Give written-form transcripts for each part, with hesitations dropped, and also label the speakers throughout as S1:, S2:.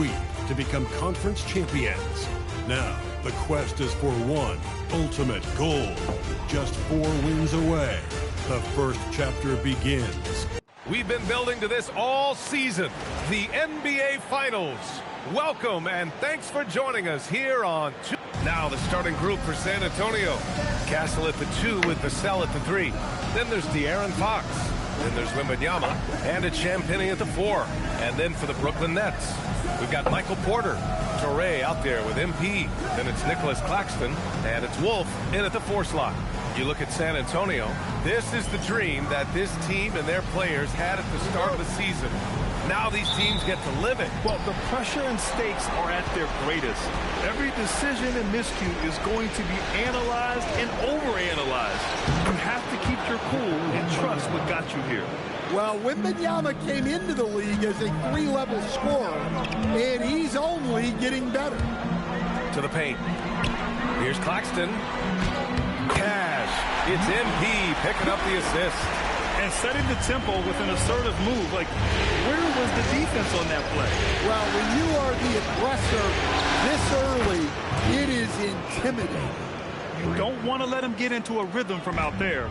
S1: sweep to become conference champions. Now, the quest is for one ultimate goal. Just 4 wins away. The first chapter begins.
S2: We've been building to this all season, the NBA Finals. Welcome and thanks for joining us here on 2. Now the starting group for San Antonio. Castle at the 2 with Vassell at the 3. Then there's De'Aaron Fox. Then there's Wembanyama. And it's Champagnie at the 4. And then for the Brooklyn Nets, we've got Michael Porter. Touré out there with MP. Then it's Nicholas Claxton. And it's Wolf in at the 4 slot. You look at San Antonio, this is the dream that this team and their players had at the start of the season. Now these teams get to live it.
S3: Well, the pressure and stakes are at their greatest. Every decision and miscue is going to be analyzed and overanalyzed. You have to keep your cool and trust what got you here.
S4: Well, Wembanyama came into the league as a 3-level scorer, and he's only getting better.
S2: To the paint. Here's Claxton. Cash. It's MP picking up the assist.
S3: And setting the tempo with an assertive move. Like, where was the defense on that play?
S4: Well, when you are the aggressor this early, it is intimidating.
S3: You don't want to let him get into a rhythm from out there.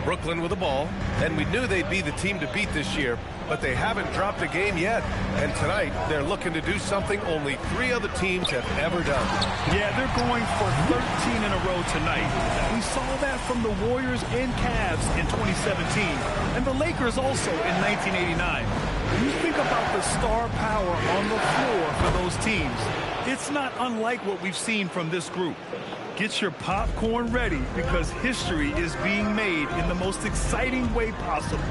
S2: Brooklyn with the ball, and we knew they'd be the team to beat this year, but they haven't dropped a game yet. And tonight, they're looking to do something only 3 other teams have ever done.
S3: Yeah, they're going for 13 in a row tonight. We saw that from the Warriors and Cavs in 2017, and the Lakers also in 1989. When you think about the star power on the floor for those teams, it's not unlike what we've seen from this group. Get your popcorn ready because history is being made in the most exciting way possible.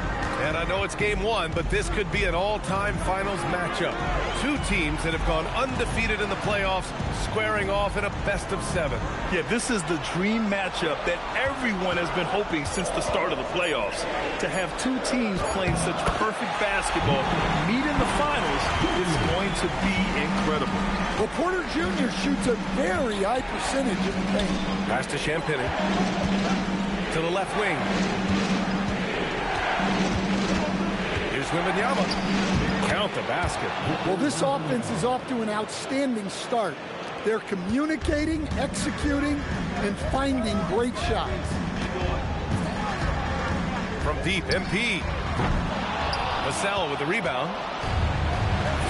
S2: And I know it's game 1, but this could be an all-time finals matchup. 2 teams that have gone undefeated in the playoffs, squaring off in a best-of-7.
S3: Yeah, this is the dream matchup that everyone has been hoping since the start of the playoffs. To have 2 teams playing such perfect basketball meet in the finals is going to be incredible.
S4: Well, Porter Jr. shoots a very high percentage in the paint.
S2: Pass to Champagnie. To the left wing. Here's Wembanyama. Count the basket.
S4: Well, this offense is off to an outstanding start. They're communicating, executing, and finding great shots.
S2: From deep, MP. Vassell with the rebound.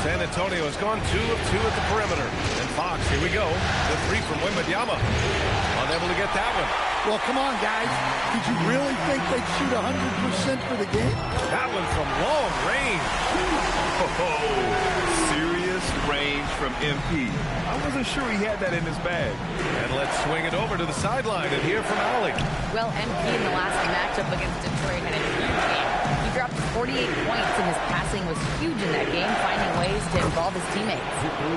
S2: San Antonio has gone 2 of 2 at the perimeter. And Fox, here we go. The 3 from Wembanyama. Unable to get that one.
S4: Well, come on, guys. Did you really think they'd shoot 100% for the game?
S2: That one from long range.
S3: Serious range from MP. I wasn't sure he had that in his bag.
S2: And let's swing it over to the sideline and hear from Allie.
S5: Well, MP in the last matchup against Detroit had a huge game. He dropped 48 points, and his passing was huge in that game, finding ways to involve his teammates.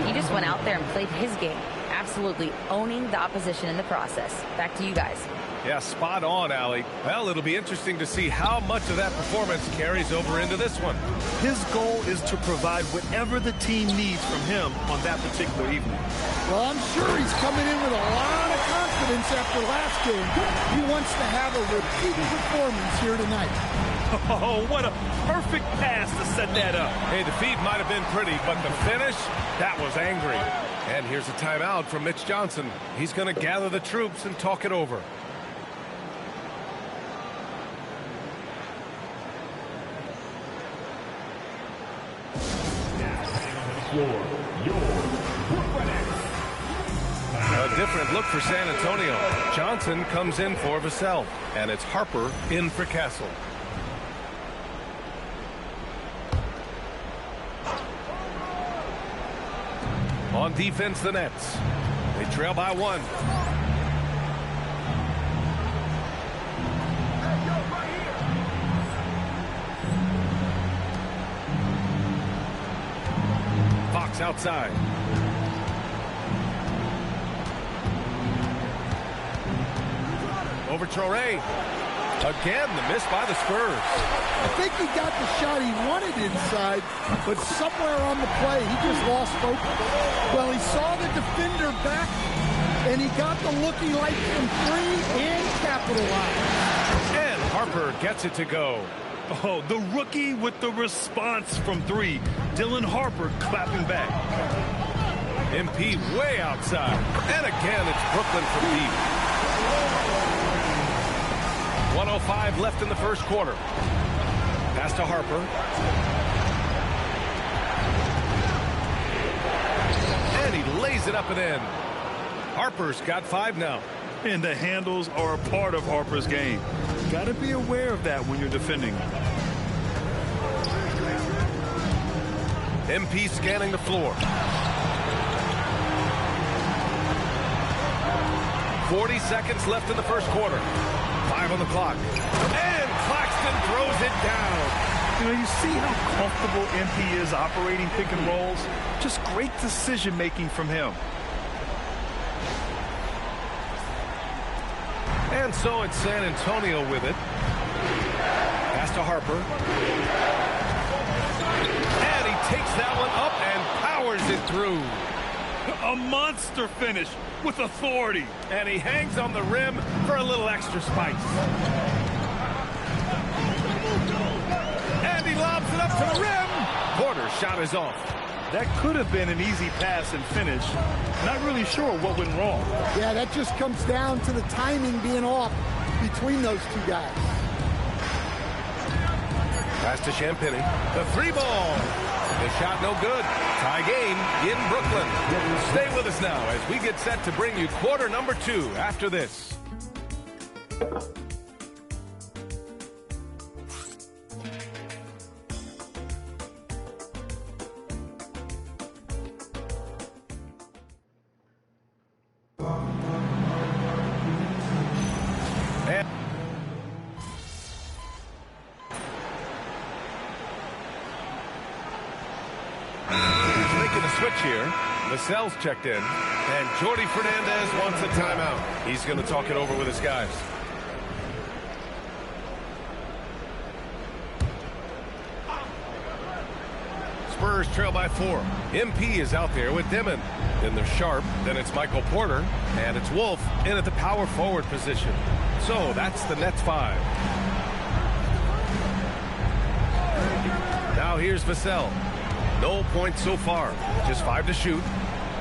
S5: He just went out there and played his game, absolutely owning the opposition in the process. Back to you guys.
S2: Yeah, spot on, Allie. Well, it'll be interesting to see how much of that performance carries over into this one.
S3: His goal is to provide whatever the team needs from him on that particular evening.
S4: Well, I'm sure he's coming in with a lot of confidence after last game. He wants to have a repeat performance here tonight.
S3: Oh, what a perfect pass to set that up.
S2: Hey, the feed might have been pretty, but the finish, that was angry. And here's a timeout from Mitch Johnson. He's going to gather the troops and talk it over. A different look for San Antonio. Johnson comes in for Vassell, and it's Harper in for Castle. On defense, the Nets. They trail by 1. Fox outside. Over Touré. Again, the miss by the Spurs.
S4: I think he got the shot he wanted inside, but somewhere on the play, he just lost focus. Well, he saw the defender back, and he got the look he liked from 3 and capitalized.
S2: And Harper gets it to go.
S3: Oh, the rookie with the response from 3. Dylan Harper clapping back.
S2: MP way outside. And again, it's Brooklyn from deep. 1:05 left in the first quarter. Pass to Harper. And he lays it up and in. Harper's got 5 now.
S3: And the handles are a part of Harper's game. Got to be aware of that when you're defending.
S2: MP scanning the floor. 40 seconds left in the first quarter. 5 on the clock. And Claxton throws it down.
S3: You know, you see how comfortable MP is operating pick and rolls. Just great decision-making from him.
S2: And so it's San Antonio with it. Pass to Harper. And he takes that one up and powers it through.
S3: A monster finish with authority.
S2: And he hangs on the rim for a little extra spice. And he lobs it up to the rim. Porter's shot is off.
S3: That could have been an easy pass and finish. Not really sure what went wrong.
S4: Yeah, that just comes down to the timing being off between those two guys.
S2: Pass to Champagny. The 3-ball. The shot no good. Tie game in Brooklyn. Stay with us now as we get set to bring you quarter number 2 after this. Here, Vassell's checked in, and Jordi Fernandez wants a timeout. He's going to talk it over with his guys. Spurs trail by 4. MP is out there with Dimon. Then there's Sharp, then it's Michael Porter, and it's Wolf in at the power forward position. So that's the Nets 5. Now here's Vassell. No points so far. Just 5 to shoot.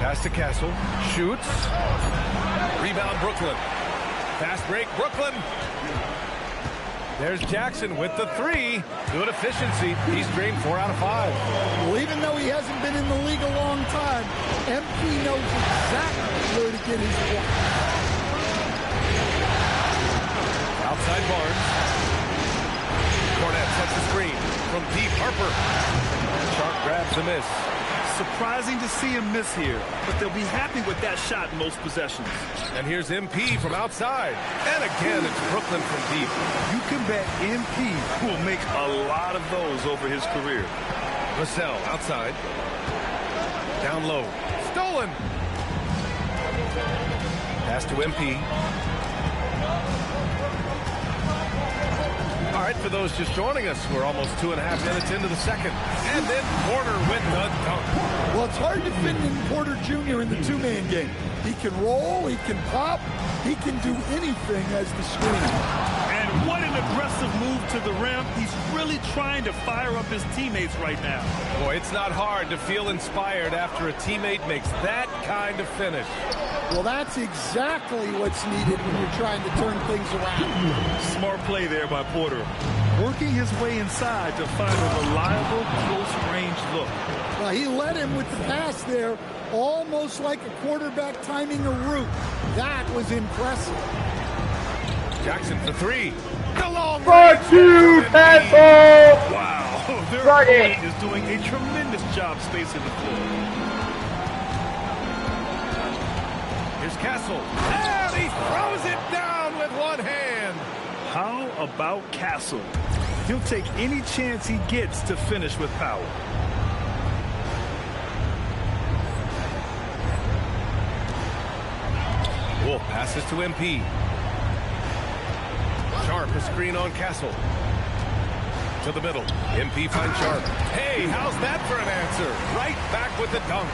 S2: Pass to Castle. Shoots. Rebound Brooklyn. Fast break Brooklyn. There's Jackson with the 3. Good efficiency. He's drained 4 out of 5.
S4: Well, even though he hasn't been in the league a long time, MP knows exactly where to get his points.
S2: Outside Barnes. Cornette sets the screen. From deep, Harper. Sharp grabs a miss.
S3: Surprising to see him miss here, but they'll be happy with that shot in most possessions.
S2: And here's MP from outside. And again, it's Brooklyn from deep.
S3: You can bet MP will make a lot of those over his career.
S2: Vassell outside. Down low. Stolen. Pass to MP. All right, for those just joining us, we're almost 2.5 minutes into the second. And then Porter with the dunk.
S4: Well, it's hard defending Porter Jr. in the 2-man game. He can roll, he can pop, he can do anything as the screener.
S3: And what an aggressive move to the rim. He's really trying to fire up his teammates right now.
S2: Boy, it's not hard to feel inspired after a teammate makes that kind of finish.
S4: Well, that's exactly what's needed when you're trying to turn things around.
S3: Smart play there by Porter. Working his way inside to find a reliable, close-range look.
S4: Well, he led him with the pass there, almost like a quarterback timing a route. That was impressive.
S2: Jackson for 3. The long
S6: For 2, Castle!
S3: Wow, their
S6: Right
S3: opponent is doing a tremendous job spacing the floor.
S2: Here's Castle. And he throws it down with one hand.
S3: How about Castle? He'll take any chance he gets to finish with power.
S2: Wolf passes to MP. Sharp, a screen on Castle. To the middle. MP finds Sharp. Hey, how's that for an answer? Right back with the dunk.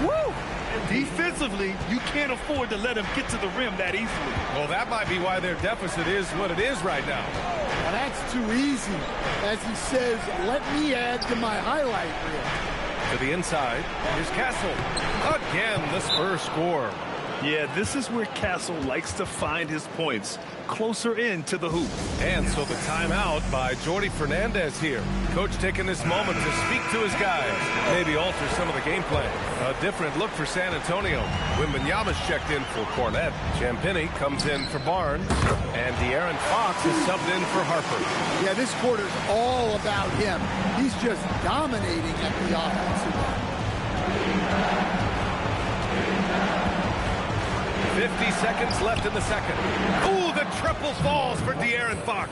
S3: Woo! Defensively, you can't afford to let him get to the rim that easily.
S2: Well, that might be why their deficit is what it is right now.
S4: Well, that's too easy. As he says, let me add to my highlight reel.
S2: To the inside. Here's Castle. Again, the Spurs score.
S3: Yeah, this is where Castle likes to find his points, closer in to the hoop.
S2: And so the timeout by Jordi Fernandez here. Coach taking this moment to speak to his guys, maybe alter some of the game plan. A different look for San Antonio. Wembanyama's checked in for Cornette. Champagnie comes in for Barnes. And De'Aaron Fox is subbed in for Harper.
S4: Yeah, this quarter's all about him. He's just dominating at the offensive end.
S2: 50 seconds left in the second. Ooh, the triple falls for De'Aaron Fox.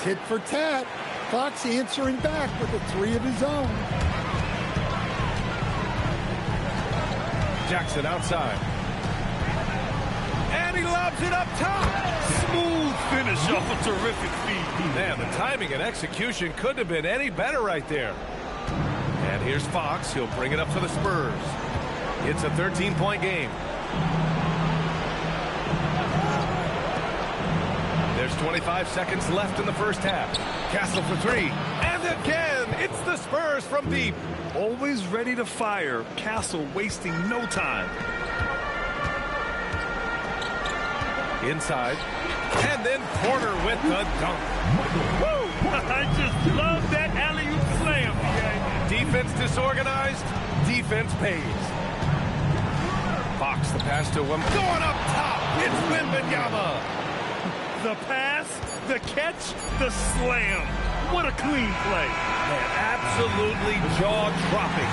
S4: Tit for tat. Fox answering back with a three of his own.
S2: Jackson outside. And he lobs it up top.
S3: Smooth finish off a terrific feed.
S2: Man, the timing and execution couldn't have been any better right there. And here's Fox. He'll bring it up for the Spurs. It's a 13-point game. There's 25 seconds left in the first half. Castle for three. And again, it's the Spurs from deep.
S3: Always ready to fire. Castle wasting no time.
S2: Inside. And then Porter with the dunk.
S3: Woo! I just love that alley-oop slam.
S2: Defense disorganized. Defense pays. Fox, the pass to him. Going up top. It's Wembanyama.
S3: The pass, the catch, the slam. What a clean play.
S2: Man, absolutely jaw-dropping.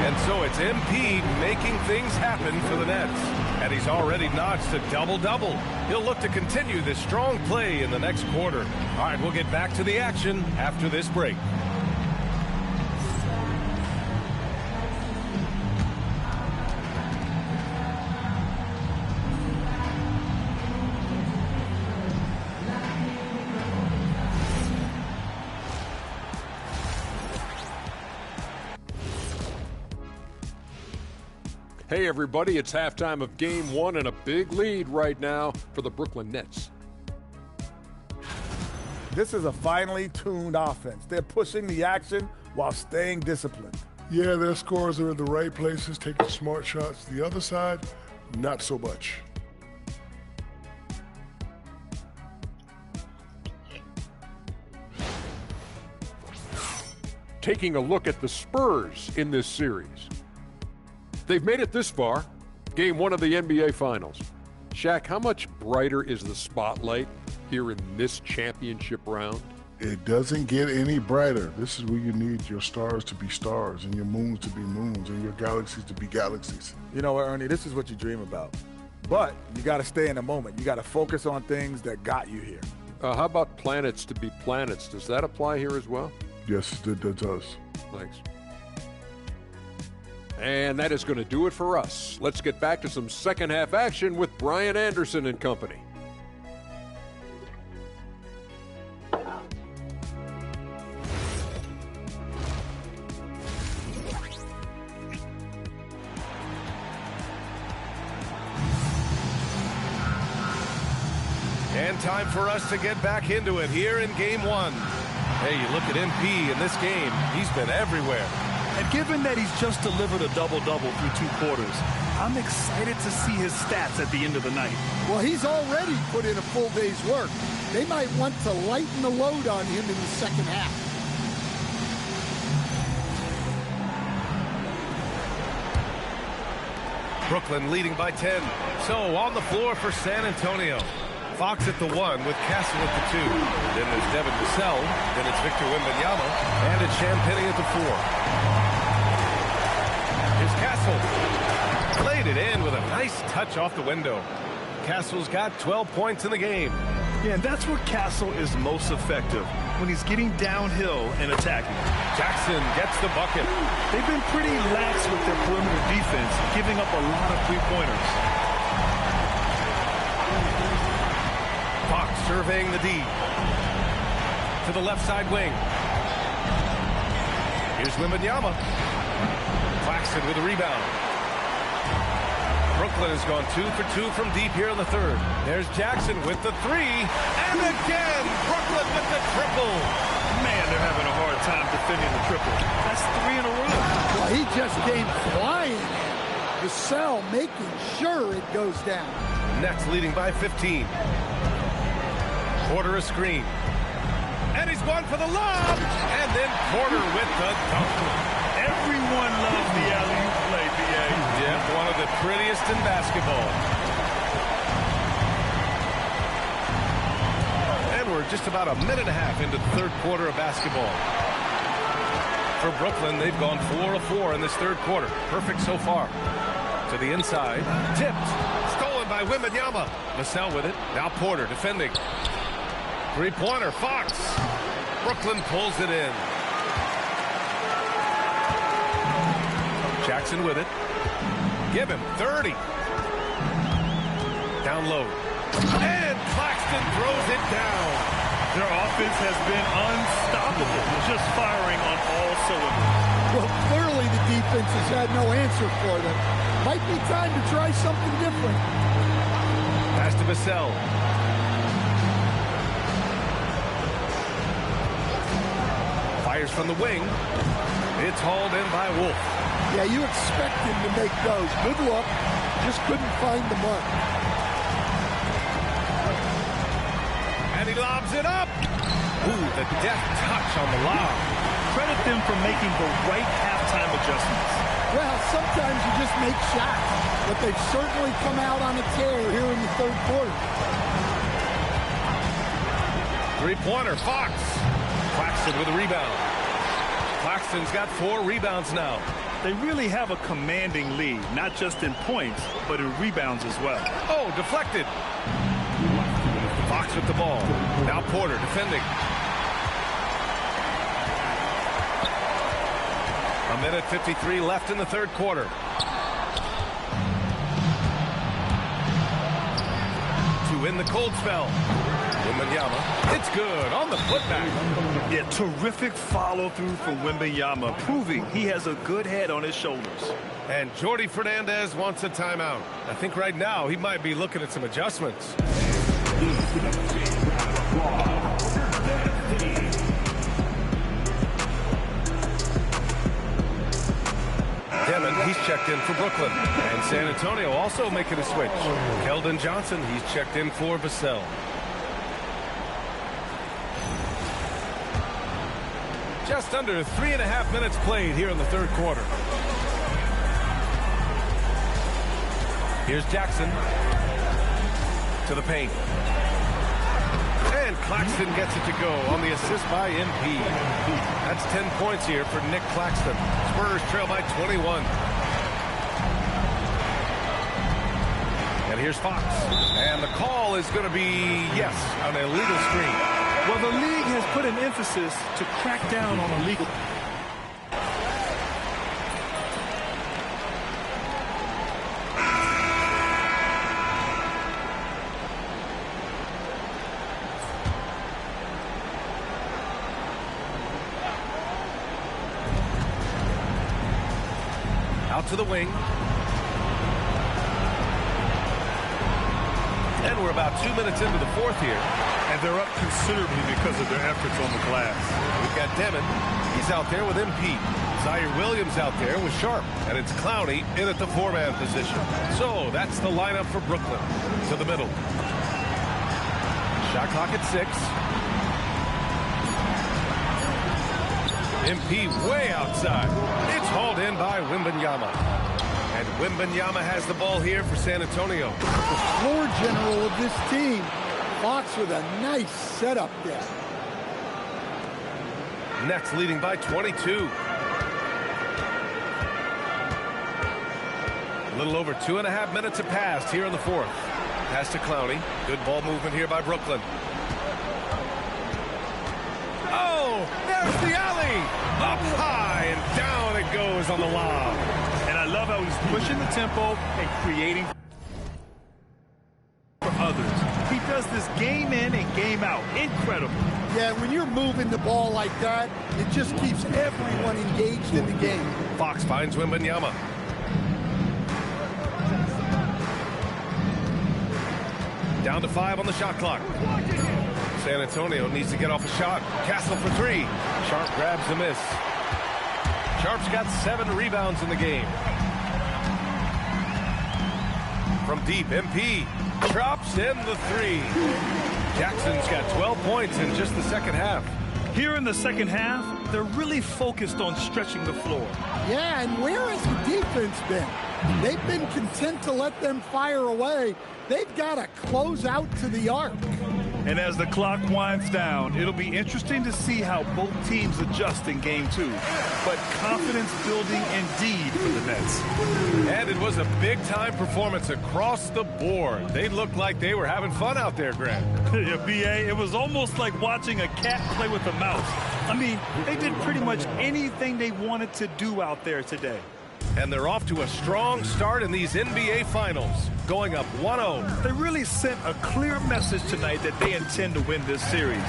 S2: And so it's MP making things happen for the Nets. And he's already notched a double-double. He'll look to continue this strong play in the next quarter. All right, we'll get back to the action after this break.
S7: Hey everybody, it's halftime of game one and a big lead right now for the Brooklyn Nets.
S8: This is a finely tuned offense. They're pushing the action while staying disciplined.
S9: Yeah, their scores are in the right places, taking smart shots. The other side, not so much.
S7: Taking a look at the Spurs in this series. They've made it this far, game one of the NBA Finals. Shaq, how much brighter is the spotlight here in this championship round?
S9: It doesn't get any brighter. This is where you need your stars to be stars and your moons to be moons and your galaxies to be galaxies.
S8: You know what, Ernie, this is what you dream about. But you got to stay in the moment. You got to focus on things that got you here.
S7: How about planets to be planets? Does that apply here as well?
S9: Yes, it does.
S7: Thanks. And that is going to do it for us. Let's get back to some second half action with Brian Anderson and company.
S2: And time for us to get back into it here in game one. Hey, you look at MP in this game, he's been everywhere.
S3: And given that he's just delivered a double-double through two quarters, I'm excited to see his stats at the end of the night.
S4: Well, he's already put in a full day's work. They might want to lighten the load on him in the second half.
S2: Brooklyn leading by 10. So on the floor for San Antonio. Fox at the one with Castle at the two. Then there's Devin Vassell. Then it's Victor Wembanyama. And it's Champagnie at the four. Here's Castle. Played it in with a nice touch off the window. Castle's got 12 points in the game.
S3: Yeah, and that's where Castle is most effective, when he's getting downhill and attacking.
S2: Jackson gets the bucket.
S3: They've been pretty lax with their perimeter defense, giving up a lot of three-pointers.
S2: Fox surveying the D. To the left side wing. Here's Wembanyama. Claxton with a rebound. Brooklyn has gone 2 for 2 from deep here in the third. There's Jackson with the three. And again, Brooklyn with the triple.
S3: Man, they're having a hard time defending the triple. That's 3 in a row.
S4: Well, he just came flying. Vassell making sure it goes down.
S2: Nets leading by 15. Porter a screen. And he's going for the lob. And then Porter with the dunk.
S3: Everyone loves the alley-oop play, B.A.
S2: Yeah, one of the prettiest in basketball. And we're just about a minute and a half into the third quarter of basketball. For Brooklyn, they've gone 4 of 4 in this third quarter. Perfect so far. To the inside. Tipped. Stolen by Wembanyama. Vassell with it. Now Porter defending. Three-pointer. Fox. Brooklyn pulls it in. Jackson with it. Give him 30. Down low. And Claxton throws it down.
S3: Their offense has been unstoppable. Just firing on all cylinders.
S4: Well, clearly the defense has had no answer for them. Might be time to try something different.
S2: Pass to Vassell. Fires from the wing. It's hauled in by Wolf.
S4: Yeah, you expect him to make those. Good luck. Just couldn't find the mark.
S2: And he lobs it up. Ooh, the deft touch on the lob.
S3: Credit them for making the right halftime adjustments.
S4: Well, sometimes you just make shots, but they've certainly come out on a tear here in the third quarter.
S2: Three-pointer, Fox. Claxton with a rebound. Claxton's got 4 rebounds now.
S3: They really have a commanding lead, not just in points, but in rebounds as well.
S2: Oh, deflected. Fox with the ball. Now Porter defending. A minute 53 left in the third quarter. To win the cold spell. Wembanyama. It's good on the putback.
S3: Yeah, terrific follow-through from Wembanyama, proving he has a good head on his shoulders.
S2: And Jordi Fernandez wants a timeout. I think right now he might be looking at some adjustments. Demon, he's checked in for Brooklyn. And San Antonio also making a switch. Keldon Johnson, he's checked in for Vassell. Just under 3.5 minutes played here in the third quarter. Here's Jackson to the paint. And Claxton gets it to go on the assist by MP. That's 10 points here for Nick Claxton. Spurs trail by 21. And here's Fox. And the call is going to be, yes, an illegal screen.
S3: Well, the league has put an emphasis to crack down on illegal.
S2: Out to the wing. And we're about 2 minutes into the fourth here.
S3: And they're up considerably because of their efforts on the glass.
S2: We've got Demon. He's out there with MP. Zaire Williams out there with Sharp. And it's Clowney in at the 4-man position. So that's the lineup for Brooklyn. To the middle. Shot clock at 6. MP way outside. It's hauled in by Wembanyama. And Wembanyama has the ball here for San Antonio.
S4: The floor general of this team. Fox with a nice setup there.
S2: Nets leading by 22. A little over 2.5 minutes have passed here in the fourth. Pass to Clowney. Good ball movement here by Brooklyn. Oh, there's the alley. Up high and down it goes on the lob.
S3: And I love how he's pushing the tempo and creating for others. He does this game in and game out. Incredible.
S4: Yeah, when you're moving the ball like that, it just keeps everyone engaged in the game.
S2: Fox finds Wembanyama. Down to 5 on the shot clock. San Antonio needs to get off a shot. Castle for 3. Sharp grabs the miss. Sharp's got 7 rebounds in the game. From deep, MP drops in the 3. Jackson's got 12 points in just the second half.
S3: Here in the second half, they're really focused on stretching the floor.
S4: Yeah, and where has the defense been? They've been content to let them fire away. They've got to close out to the arc.
S3: And as the clock winds down, it'll be interesting to see how both teams adjust in Game 2. But confidence building indeed for the Nets.
S2: And it was a big-time performance across the board. They looked like they were having fun out there, Grant.
S3: Yeah, B.A., it was almost like watching a cat play with a mouse. I mean, they did pretty much anything they wanted to do out there today.
S2: And they're off to a strong start in these NBA Finals, going up 1-0.
S3: They really sent a clear message tonight that they intend to win this series.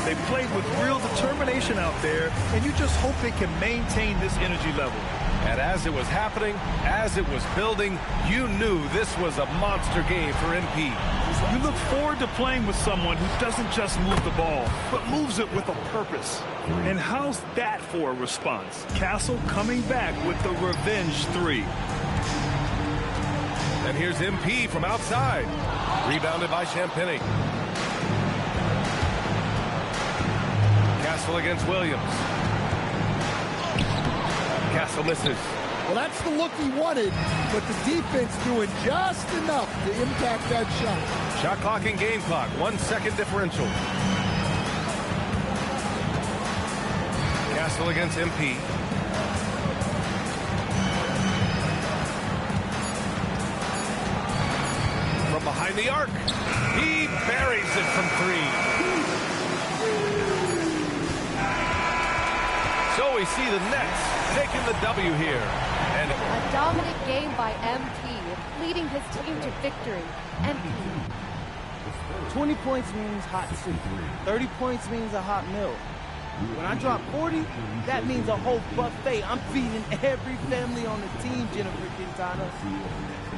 S3: They played with real determination out there, and you just hope they can maintain this energy level.
S2: And as it was happening, as it was building, you knew this was a monster game for MP.
S3: You look forward to playing with someone who doesn't just move the ball, but moves it with a purpose. And how's that for a response? Castle coming back with the revenge 3.
S2: And here's MP from outside. Rebounded by Champagny. Castle against Williams. Castle misses.
S4: Well, that's the look he wanted, but the defense doing just enough to impact that shot.
S2: Shot clock and game clock, 1 second differential. Castle against MP. From behind the arc, he buries it from 3. So we see the Nets taking the W here. And
S10: a dominant game by MP, leading his team to victory. MP.
S11: 20 points means hot soup. 30 points means a hot meal. When I drop 40, that means a whole buffet. I'm feeding every family on the team, Jennifer Quintana.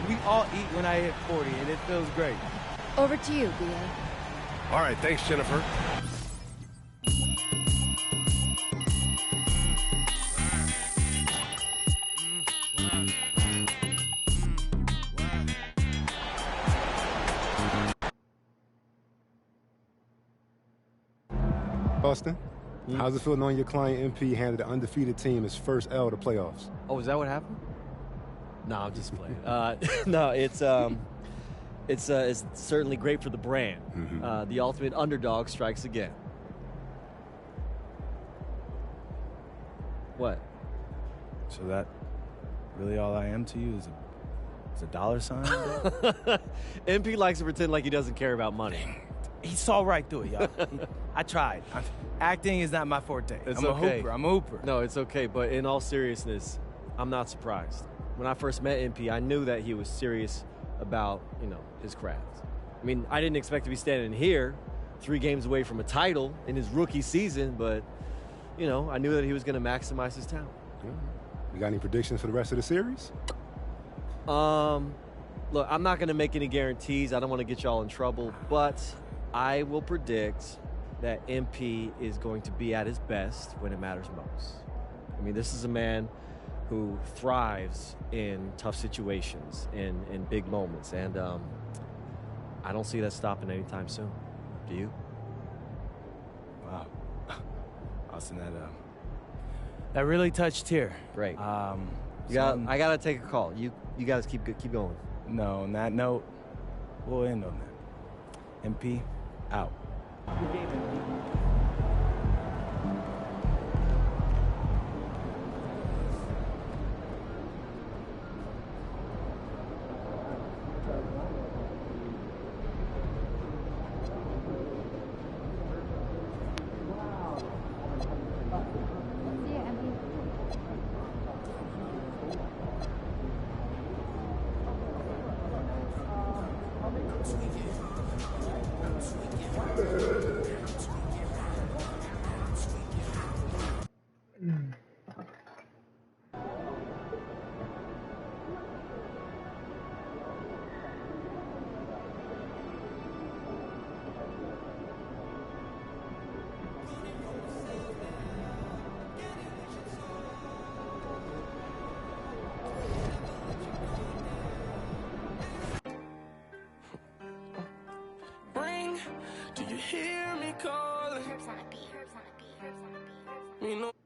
S11: We all eat when I hit 40, and it feels great.
S10: Over to you, B.A.
S2: All right, thanks, Jennifer.
S12: Austin, how's it feel knowing your client MP handed the undefeated team his first L to playoffs?
S13: Oh, is that what happened? No, I'm just playing. No, it's certainly great for the brand.
S12: Mm-hmm.
S13: The ultimate underdog strikes again. What?
S11: So that really all I am to you is a dollar sign?
S13: MP likes to pretend like he doesn't care about money.
S11: He saw right through it, y'all. I tried. Acting is not my forte. I'm a hooper.
S13: No, it's okay. But in all seriousness, I'm not surprised. When I first met MP, I knew that he was serious about, his craft. I mean, I didn't expect to be standing here 3 games away from a title in his rookie season, but, I knew that he was going to maximize his talent.
S12: You got any predictions for the rest of the series?
S13: Look, I'm not going to make any guarantees. I don't want to get y'all in trouble, but I will predict that MP is going to be at his best when it matters most. I mean, this is a man who thrives in tough situations, in big moments, and I don't see that stopping anytime soon. Do you?
S11: Wow. Austin, that really touched here.
S13: Great. I gotta take a call. You guys keep going.
S11: No, on that note, we'll end on that. MP, out.
S14: Do you hear me calling? You know